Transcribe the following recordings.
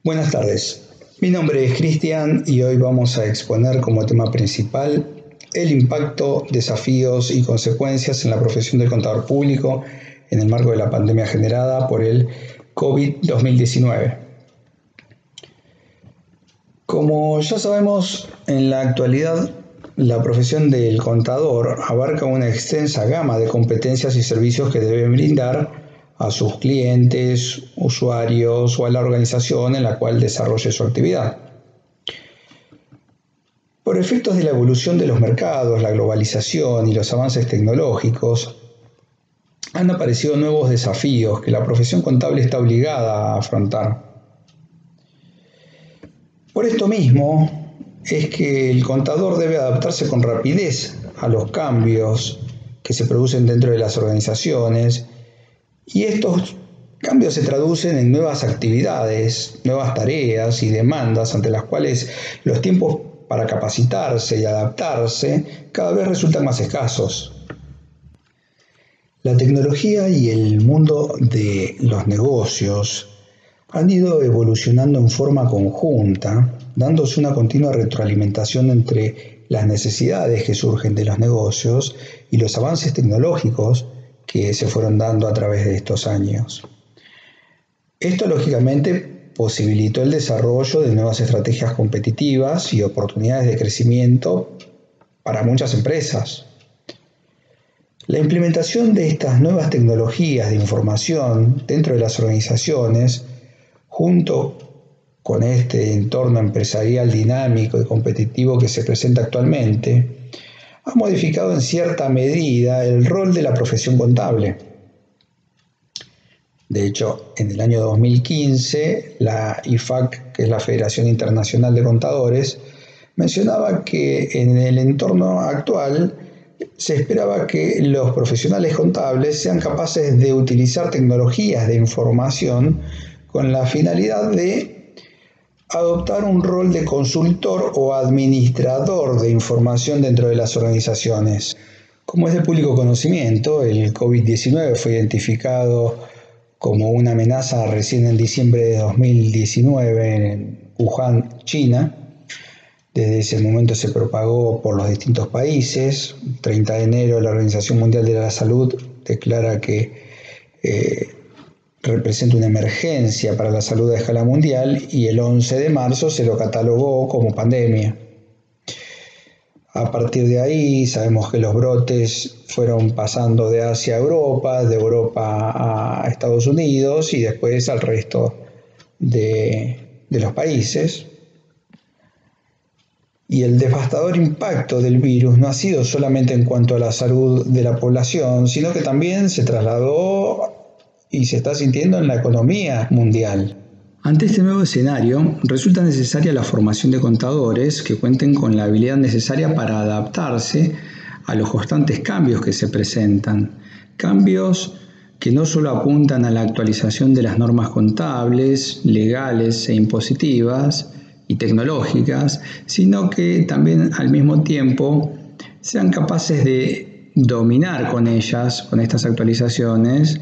Buenas tardes, mi nombre es Cristian y hoy vamos a exponer como tema principal el impacto, desafíos y consecuencias en la profesión del contador público en el marco de la pandemia generada por el COVID-2019. Como ya sabemos, en la actualidad la profesión del contador abarca una extensa gama de competencias y servicios que debe brindar a sus clientes, usuarios o a la organización en la cual desarrolle su actividad. Por efectos de la evolución de los mercados, la globalización y los avances tecnológicos, han aparecido nuevos desafíos que la profesión contable está obligada a afrontar. Por esto mismo es que el contador debe adaptarse con rapidez a los cambios que se producen dentro de las organizaciones, y estos cambios se traducen en nuevas actividades, nuevas tareas y demandas ante las cuales los tiempos para capacitarse y adaptarse cada vez resultan más escasos. La tecnología y el mundo de los negocios han ido evolucionando en forma conjunta, dándose una continua retroalimentación entre las necesidades que surgen de los negocios y los avances tecnológicos que se fueron dando a través de estos años. Esto, lógicamente, posibilitó el desarrollo de nuevas estrategias competitivas y oportunidades de crecimiento para muchas empresas. La implementación de estas nuevas tecnologías de información dentro de las organizaciones, junto con este entorno empresarial dinámico y competitivo que se presenta actualmente, ha modificado en cierta medida el rol de la profesión contable. De hecho, en el año 2015, la IFAC, que es la Federación Internacional de Contadores, mencionaba que en el entorno actual se esperaba que los profesionales contables sean capaces de utilizar tecnologías de información con la finalidad de adoptar un rol de consultor o administrador de información dentro de las organizaciones. Como es de público conocimiento, el COVID-19 fue identificado como una amenaza recién en diciembre de 2019 en Wuhan, China. Desde ese momento se propagó por los distintos países. El 30 de enero la Organización Mundial de la Salud declara que representa una emergencia para la salud a escala mundial, y el 11 de marzo se lo catalogó como pandemia. A partir de ahí sabemos que los brotes fueron pasando de Asia a Europa, de Europa a Estados Unidos y después al resto de los países. Y el devastador impacto del virus no ha sido solamente en cuanto a la salud de la población, sino que también se trasladó y se está sintiendo en la economía mundial. Ante este nuevo escenario, resulta necesaria la formación de contadores que cuenten con la habilidad necesaria para adaptarse a los constantes cambios que se presentan. Cambios que no solo apuntan a la actualización de las normas contables, legales e impositivas y tecnológicas, sino que también al mismo tiempo sean capaces de dominar con ellas, con estas actualizaciones,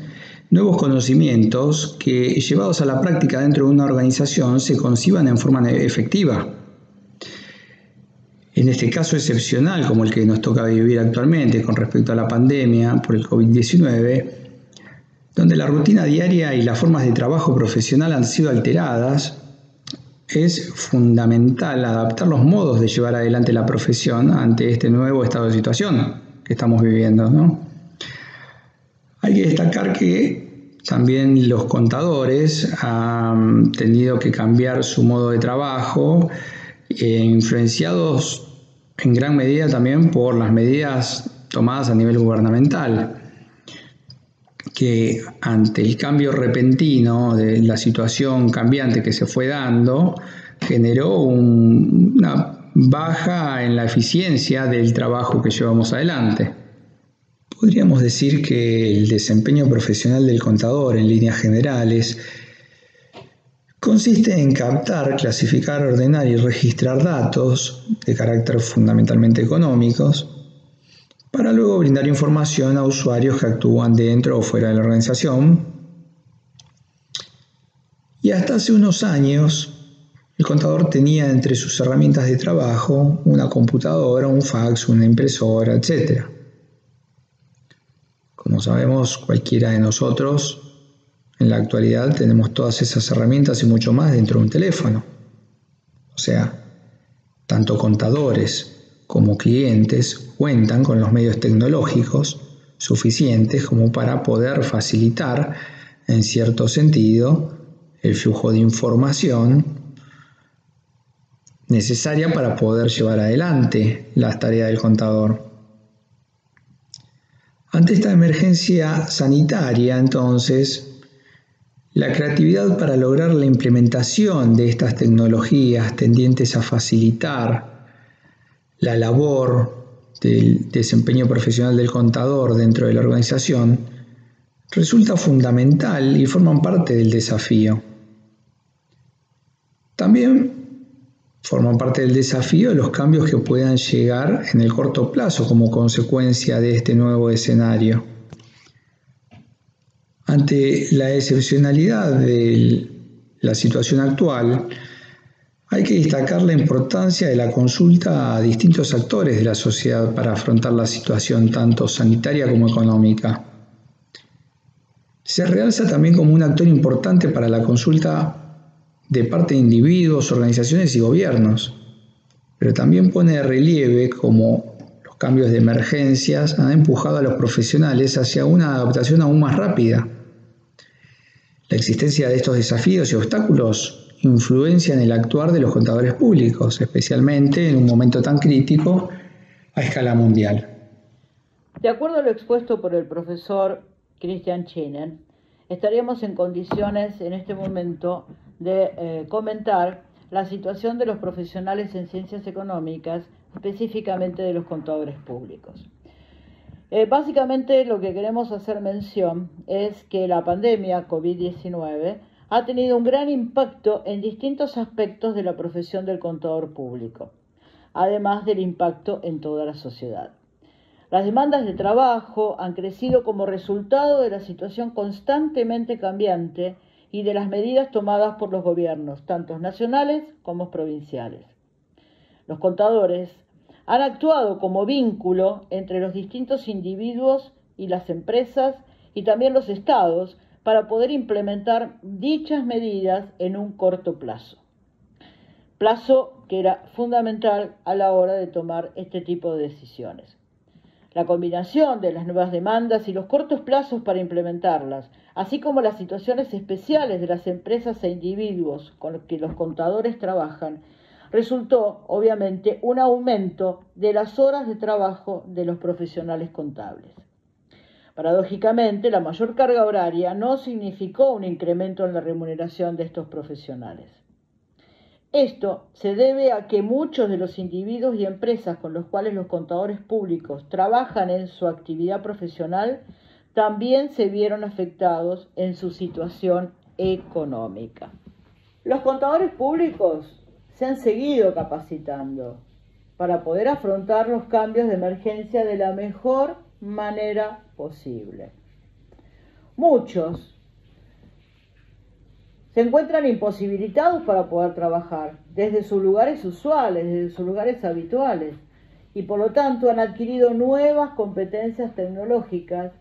nuevos conocimientos que, llevados a la práctica dentro de una organización, se conciban en forma efectiva. En este caso excepcional, como el que nos toca vivir actualmente con respecto a la pandemia por el COVID-19, donde la rutina diaria y las formas de trabajo profesional han sido alteradas, es fundamental adaptar los modos de llevar adelante la profesión ante este nuevo estado de situación que estamos viviendo, ¿no? Hay que destacar que también los contadores han tenido que cambiar su modo de trabajo, influenciados en gran medida también por las medidas tomadas a nivel gubernamental, que ante el cambio repentino de la situación cambiante que se fue dando, generó una baja en la eficiencia del trabajo que llevamos adelante. Podríamos decir que el desempeño profesional del contador, en líneas generales, consiste en captar, clasificar, ordenar y registrar datos de carácter fundamentalmente económicos para luego brindar información a usuarios que actúan dentro o fuera de la organización, Y hasta hace unos años, el contador tenía entre sus herramientas de trabajo una computadora, un fax, una impresora, etc. Como sabemos, cualquiera de nosotros en la actualidad tenemos todas esas herramientas y mucho más dentro de un teléfono. O sea, tanto contadores como clientes cuentan con los medios tecnológicos suficientes como para poder facilitar, en cierto sentido, el flujo de información necesaria para poder llevar adelante las tareas del contador. Ante esta emergencia sanitaria, entonces, la creatividad para lograr la implementación de estas tecnologías tendientes a facilitar la labor del desempeño profesional del contador dentro de la organización resulta fundamental y forman parte del desafío. También forman parte del desafío los cambios que puedan llegar en el corto plazo como consecuencia de este nuevo escenario. Ante la excepcionalidad de la situación actual, hay que destacar la importancia de la consulta a distintos actores de la sociedad para afrontar la situación tanto sanitaria como económica. Se realza también como un actor importante para la consulta de parte de individuos, organizaciones y gobiernos, pero también pone de relieve cómo los cambios de emergencias han empujado a los profesionales hacia una adaptación aún más rápida. La existencia de estos desafíos y obstáculos influencian el actuar de los contadores públicos, especialmente en un momento tan crítico a escala mundial. De acuerdo a lo expuesto por el profesor Christian Schienen, estaríamos en condiciones en este momento de comentar la situación de los profesionales en ciencias económicas, específicamente de los contadores públicos. Básicamente lo que queremos hacer mención es que la pandemia COVID-19 ha tenido un gran impacto en distintos aspectos de la profesión del contador público, además del impacto en toda la sociedad. Las demandas de trabajo han crecido como resultado de la situación constantemente cambiante y de las medidas tomadas por los gobiernos, tanto nacionales como provinciales. Los contadores han actuado como vínculo entre los distintos individuos y las empresas y también los estados para poder implementar dichas medidas en un corto plazo que era fundamental a la hora de tomar este tipo de decisiones. La combinación de las nuevas demandas y los cortos plazos para implementarlas, así como las situaciones especiales de las empresas e individuos con los que los contadores trabajan, resultó, obviamente, un aumento de las horas de trabajo de los profesionales contables. Paradójicamente, la mayor carga horaria no significó un incremento en la remuneración de estos profesionales. Esto se debe a que muchos de los individuos y empresas con los cuales los contadores públicos trabajan en su actividad profesional también se vieron afectados en su situación económica. Los contadores públicos se han seguido capacitando para poder afrontar los cambios de emergencia de la mejor manera posible. Muchos se encuentran imposibilitados para poder trabajar desde sus lugares usuales, desde sus lugares habituales, y por lo tanto han adquirido nuevas competencias tecnológicas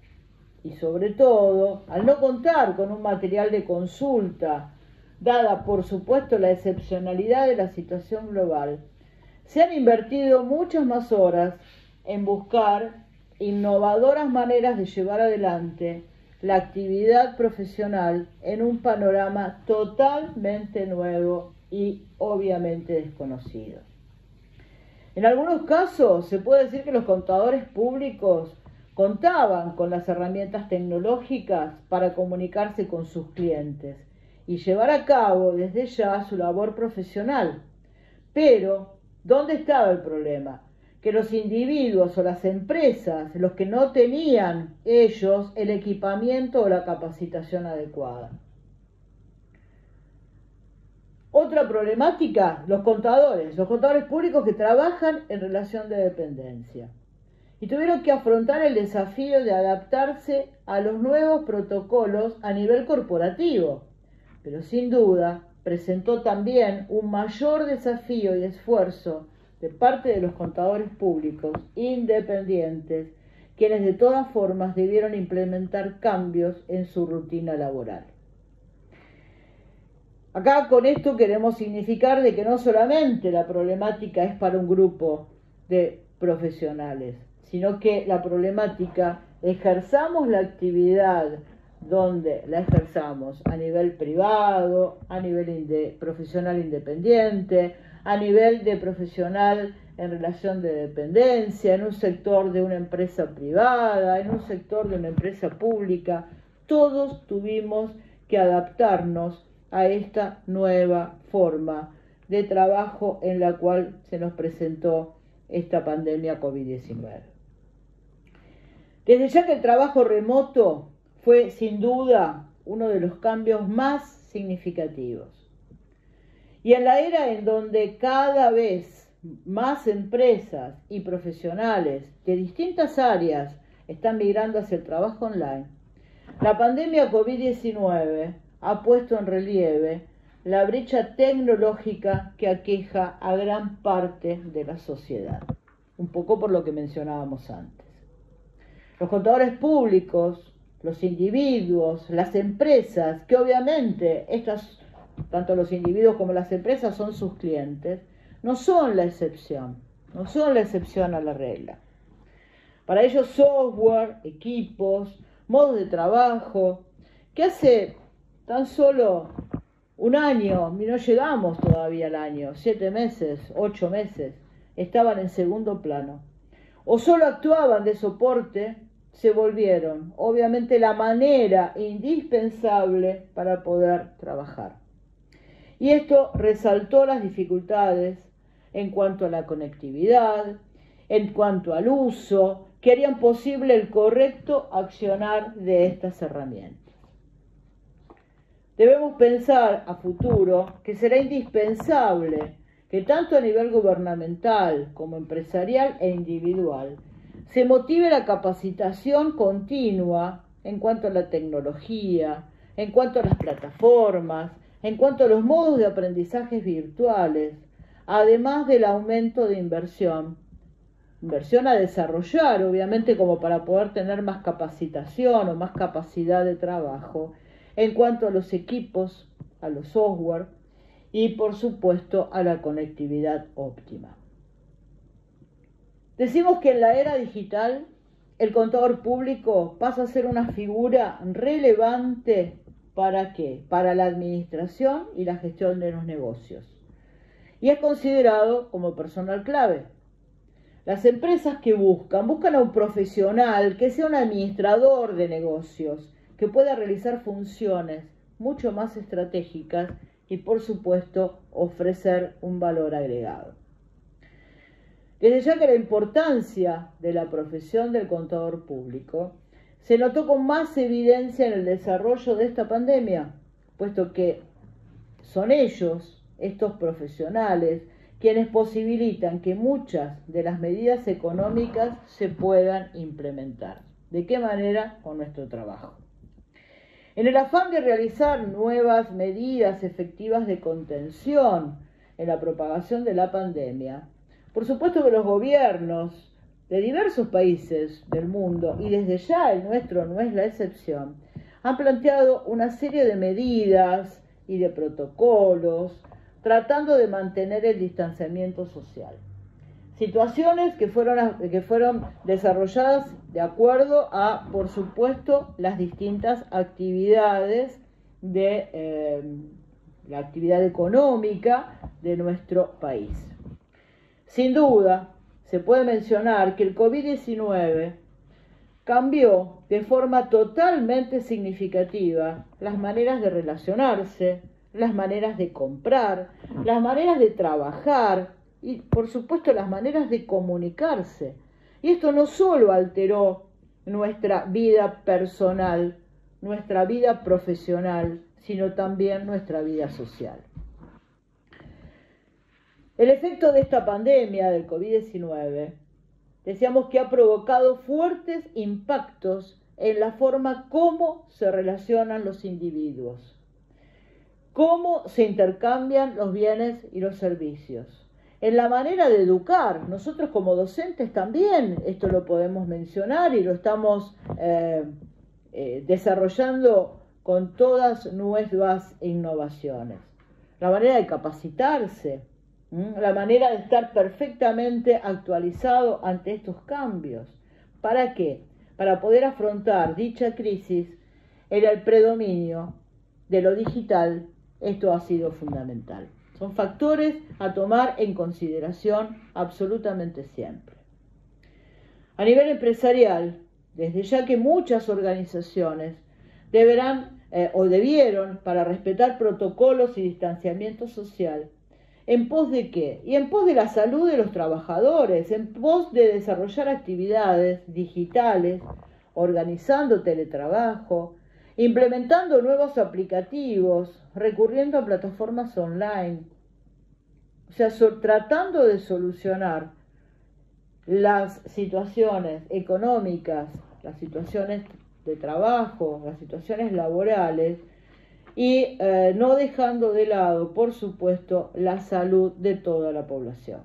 y sobre todo, al no contar con un material de consulta, dada por supuesto la excepcionalidad de la situación global, se han invertido muchas más horas en buscar innovadoras maneras de llevar adelante la actividad profesional en un panorama totalmente nuevo y obviamente desconocido. En algunos casos se puede decir que los contadores públicos contaban con las herramientas tecnológicas para comunicarse con sus clientes y llevar a cabo desde ya su labor profesional. Pero, ¿dónde estaba el problema? Que los individuos o las empresas, los que no tenían ellos el equipamiento o la capacitación adecuada. Otra problemática, los contadores públicos que trabajan en relación de dependencia y tuvieron que afrontar el desafío de adaptarse a los nuevos protocolos a nivel corporativo, pero sin duda presentó también un mayor desafío y esfuerzo de parte de los contadores públicos independientes, quienes de todas formas debieron implementar cambios en su rutina laboral. Acá con esto queremos significar de que no solamente la problemática es para un grupo de profesionales, sino que la problemática, ejerzamos la actividad donde la ejerzamos a nivel privado, a nivel profesional independiente, a nivel de profesional en relación de dependencia, en un sector de una empresa privada, en un sector de una empresa pública, todos tuvimos que adaptarnos a esta nueva forma de trabajo en la cual se nos presentó esta pandemia COVID-19. Desde ya que el trabajo remoto fue sin duda uno de los cambios más significativos. Y en la era en donde cada vez más empresas y profesionales de distintas áreas están migrando hacia el trabajo online, la pandemia COVID-19 ha puesto en relieve la brecha tecnológica que aqueja a gran parte de la sociedad, un poco por lo que mencionábamos antes. Los contadores públicos, los individuos, las empresas, que obviamente tanto los individuos como las empresas son sus clientes, no son la excepción a la regla. Para ellos software, equipos, modos de trabajo, que hace tan solo un año, no llegamos todavía al año, 7 meses, 8 meses, estaban en segundo plano, o solo actuaban de soporte, se volvieron, obviamente, la manera indispensable para poder trabajar. Y esto resaltó las dificultades en cuanto a la conectividad, en cuanto al uso, que harían posible el correcto accionar de estas herramientas. Debemos pensar a futuro que será indispensable que tanto a nivel gubernamental como empresarial e individual se motive la capacitación continua en cuanto a la tecnología, en cuanto a las plataformas, en cuanto a los modos de aprendizajes virtuales, además del aumento de inversión a desarrollar, obviamente, como para poder tener más capacitación o más capacidad de trabajo, en cuanto a los equipos, a los software y, por supuesto, a la conectividad óptima. Decimos que en la era digital el contador público pasa a ser una figura relevante. ¿Para qué? Para la administración y la gestión de los negocios. Y es considerado como personal clave. Las empresas que buscan a un profesional que sea un administrador de negocios, que pueda realizar funciones mucho más estratégicas y, por supuesto, ofrecer un valor agregado. Desde ya que la importancia de la profesión del contador público se notó con más evidencia en el desarrollo de esta pandemia, puesto que son ellos, estos profesionales, quienes posibilitan que muchas de las medidas económicas se puedan implementar. ¿De qué manera? Con nuestro trabajo. En el afán de realizar nuevas medidas efectivas de contención en la propagación de la pandemia, por supuesto que los gobiernos de diversos países del mundo, y desde ya el nuestro no es la excepción, han planteado una serie de medidas y de protocolos tratando de mantener el distanciamiento social. Situaciones que fueron desarrolladas de acuerdo a, por supuesto, las distintas actividades de la actividad económica de nuestro país. Sin duda, se puede mencionar que el COVID-19 cambió de forma totalmente significativa las maneras de relacionarse, las maneras de comprar, las maneras de trabajar y, por supuesto, las maneras de comunicarse. Y esto no solo alteró nuestra vida personal, nuestra vida profesional, sino también nuestra vida social. El efecto de esta pandemia del COVID-19, decíamos que ha provocado fuertes impactos en la forma como se relacionan los individuos. cómo se intercambian los bienes y los servicios. En la manera de educar, nosotros como docentes también esto lo podemos mencionar y lo estamos desarrollando con todas nuevas innovaciones. La manera de capacitarse, la manera de estar perfectamente actualizado ante estos cambios. ¿Para qué? Para poder afrontar dicha crisis en el predominio de lo digital. Esto ha sido fundamental. Son factores a tomar en consideración absolutamente siempre. A nivel empresarial, desde ya que muchas organizaciones deberán o debieron, para respetar protocolos y distanciamiento social, ¿en pos de qué? Y en pos de la salud de los trabajadores, en pos de desarrollar actividades digitales, organizando teletrabajo, implementando nuevos aplicativos, recurriendo a plataformas online, o sea, tratando de solucionar las situaciones económicas, las situaciones de trabajo, las situaciones laborales, y no dejando de lado, por supuesto, la salud de toda la población.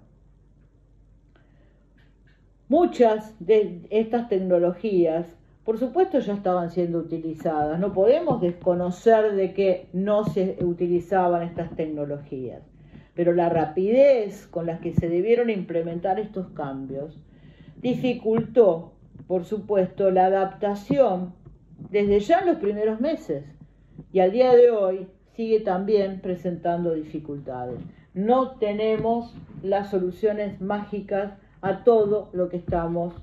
Muchas de estas tecnologías, por supuesto, ya estaban siendo utilizadas. No podemos desconocer de que no se utilizaban estas tecnologías, pero la rapidez con la que se debieron implementar estos cambios dificultó, por supuesto, la adaptación desde ya en los primeros meses. Y al día de hoy sigue también presentando dificultades. No tenemos las soluciones mágicas a todo lo que estamos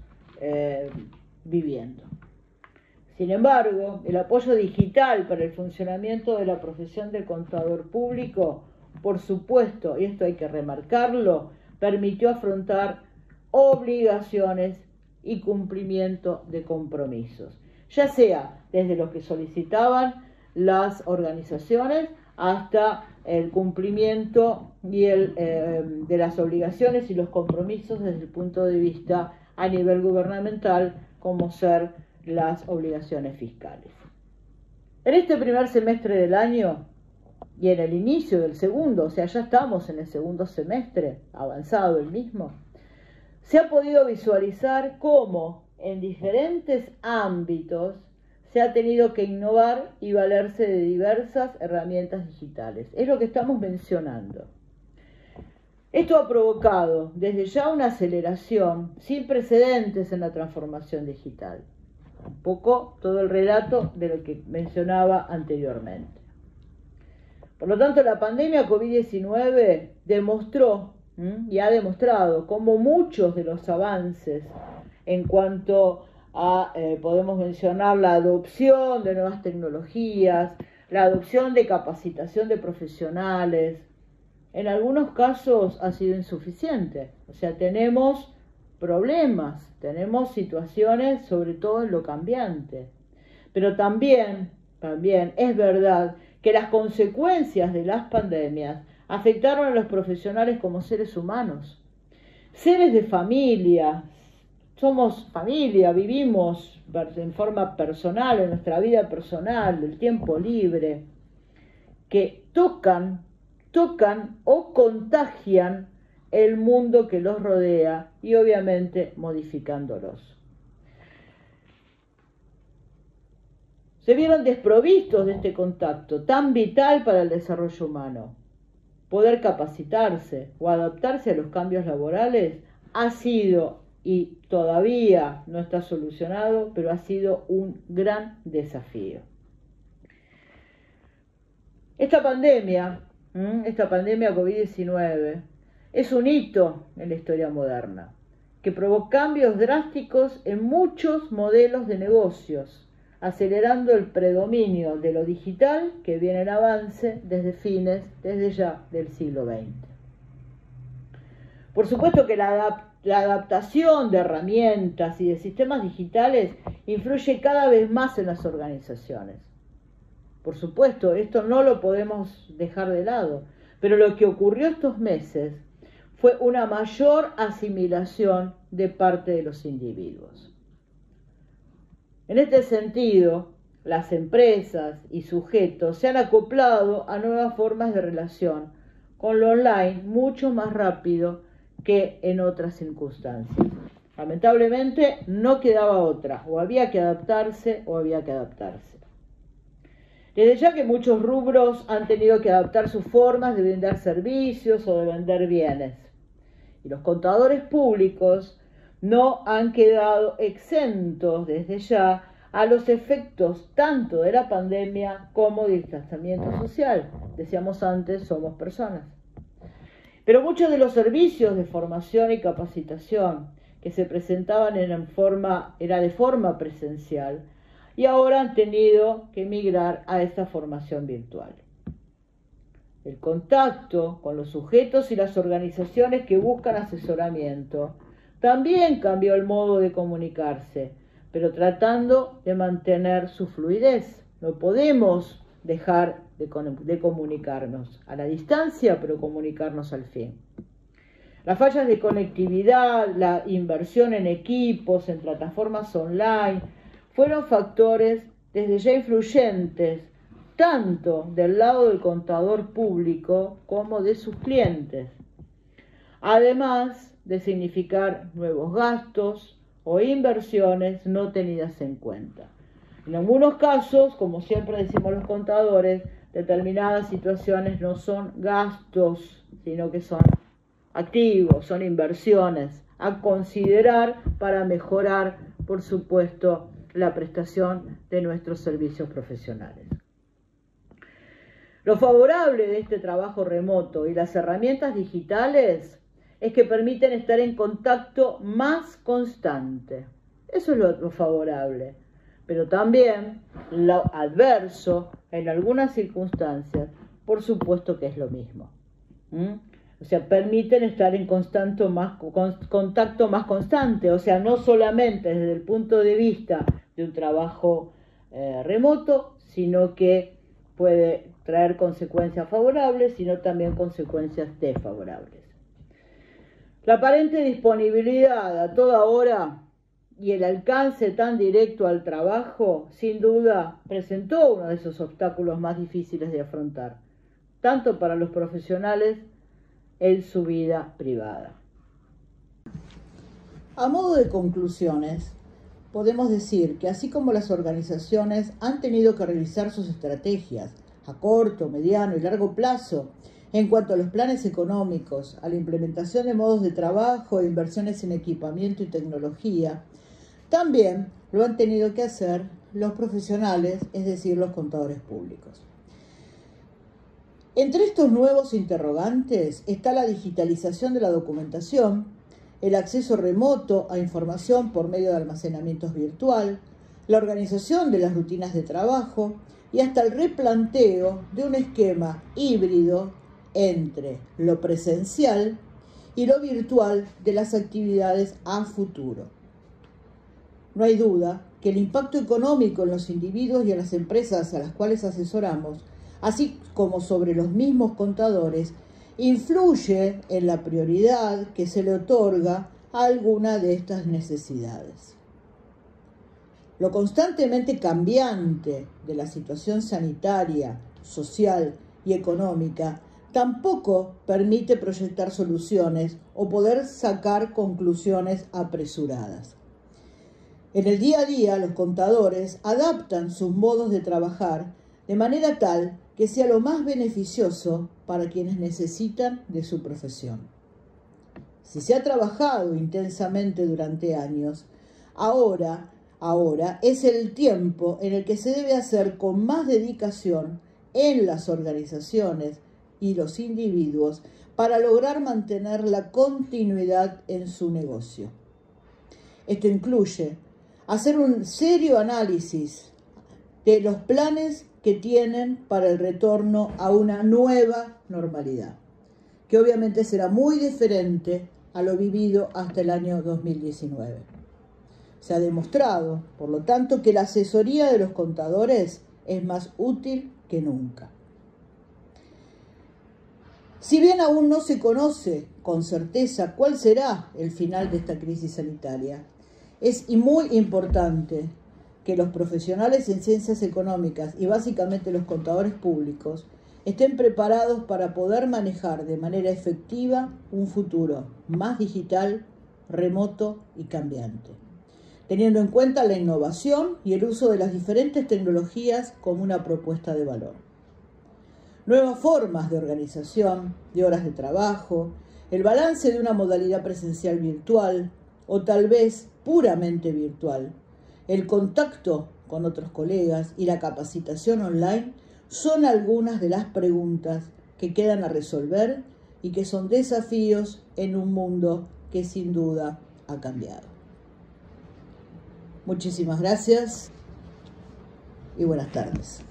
viviendo. Sin embargo, el apoyo digital para el funcionamiento de la profesión del contador público, por supuesto, y esto hay que remarcarlo, permitió afrontar obligaciones y cumplimiento de compromisos, ya sea desde lo que solicitaban las organizaciones hasta el cumplimiento y de las obligaciones y los compromisos desde el punto de vista a nivel gubernamental, como ser las obligaciones fiscales. En este primer semestre del año y en el inicio del segundo, o sea, ya estamos en el segundo semestre, avanzado el mismo, se ha podido visualizar cómo en diferentes ámbitos se ha tenido que innovar y valerse de diversas herramientas digitales. Es lo que estamos mencionando. Esto ha provocado desde ya una aceleración sin precedentes en la transformación digital. Un poco todo el relato de lo que mencionaba anteriormente. Por lo tanto, la pandemia COVID-19 demostró y ha demostrado cómo muchos de los avances en cuanto a, podemos mencionar, la adopción de nuevas tecnologías, la adopción de capacitación de profesionales, en algunos casos ha sido insuficiente. O sea, tenemos problemas, tenemos situaciones, sobre todo en lo cambiante. Pero también es verdad que las consecuencias de las pandemias afectaron a los profesionales como seres humanos, seres de familia. Somos familia, vivimos en forma personal, en nuestra vida personal, el tiempo libre, que tocan o contagian el mundo que los rodea y obviamente modificándolos. Se vieron desprovistos de este contacto tan vital para el desarrollo humano. Poder capacitarse o adaptarse a los cambios laborales ha sido y todavía no está solucionado, pero ha sido un gran desafío. Esta pandemia COVID-19 es un hito en la historia moderna, que provocó cambios drásticos en muchos modelos de negocios, acelerando el predominio de lo digital que viene en avance desde ya del siglo XX. Por supuesto que la adaptación de herramientas y de sistemas digitales influye cada vez más en las organizaciones. Por supuesto, esto no lo podemos dejar de lado, pero lo que ocurrió estos meses fue una mayor asimilación de parte de los individuos. En este sentido, las empresas y sujetos se han acoplado a nuevas formas de relación con lo online mucho más rápido que en otras circunstancias. Lamentablemente no quedaba otra, o había que adaptarse o había que adaptarse. Desde ya que muchos rubros han tenido que adaptar sus formas de brindar servicios o de vender bienes. Y los contadores públicos no han quedado exentos desde ya a los efectos tanto de la pandemia como del distanciamiento social. Decíamos antes, somos personas. Pero muchos de los servicios de formación y capacitación que se presentaban era de forma presencial y ahora han tenido que migrar a esta formación virtual. El contacto con los sujetos y las organizaciones que buscan asesoramiento también cambió el modo de comunicarse, pero tratando de mantener su fluidez. No podemos dejar de comunicarnos a la distancia, pero comunicarnos al fin. Las fallas de conectividad, la inversión en equipos, en plataformas online, fueron factores desde ya influyentes, tanto del lado del contador público como de sus clientes, además de significar nuevos gastos o inversiones no tenidas en cuenta. En algunos casos, como siempre decimos los contadores, determinadas situaciones no son gastos, sino que son activos, son inversiones a considerar para mejorar, por supuesto, la prestación de nuestros servicios profesionales. Lo favorable de este trabajo remoto y las herramientas digitales es que permiten estar en contacto más constante. Eso es lo favorable. Pero también lo adverso, en algunas circunstancias, por supuesto que es lo mismo. O sea, permiten estar en contacto más constante. O sea, no solamente desde el punto de vista de un trabajo remoto, sino que puede traer consecuencias favorables, sino también consecuencias desfavorables. La aparente disponibilidad a toda hora y el alcance tan directo al trabajo, sin duda, presentó uno de esos obstáculos más difíciles de afrontar, tanto para los profesionales en su vida privada. A modo de conclusiones, podemos decir que así como las organizaciones han tenido que revisar sus estrategias a corto, mediano y largo plazo en cuanto a los planes económicos, a la implementación de modos de trabajo e inversiones en equipamiento y tecnología, también lo han tenido que hacer los profesionales, es decir, los contadores públicos. Entre estos nuevos interrogantes está la digitalización de la documentación, el acceso remoto a información por medio de almacenamiento virtual, la organización de las rutinas de trabajo y hasta el replanteo de un esquema híbrido entre lo presencial y lo virtual de las actividades a futuro. No hay duda que el impacto económico en los individuos y en las empresas a las cuales asesoramos, así como sobre los mismos contadores, influye en la prioridad que se le otorga a alguna de estas necesidades. Lo constantemente cambiante de la situación sanitaria, social y económica tampoco permite proyectar soluciones o poder sacar conclusiones apresuradas. En el día a día, los contadores adaptan sus modos de trabajar de manera tal que sea lo más beneficioso para quienes necesitan de su profesión. Si se ha trabajado intensamente durante años, ahora es el tiempo en el que se debe hacer con más dedicación en las organizaciones y los individuos para lograr mantener la continuidad en su negocio. Esto incluye hacer un serio análisis de los planes que tienen para el retorno a una nueva normalidad, que obviamente será muy diferente a lo vivido hasta el año 2019. Se ha demostrado, por lo tanto, que la asesoría de los contadores es más útil que nunca. Si bien aún no se conoce con certeza cuál será el final de esta crisis sanitaria, es muy importante que los profesionales en ciencias económicas y básicamente los contadores públicos estén preparados para poder manejar de manera efectiva un futuro más digital, remoto y cambiante, teniendo en cuenta la innovación y el uso de las diferentes tecnologías como una propuesta de valor. Nuevas formas de organización, de horas de trabajo, el balance de una modalidad presencial virtual o tal vez puramente virtual, el contacto con otros colegas y la capacitación online son algunas de las preguntas que quedan a resolver y que son desafíos en un mundo que sin duda ha cambiado. Muchísimas gracias y buenas tardes.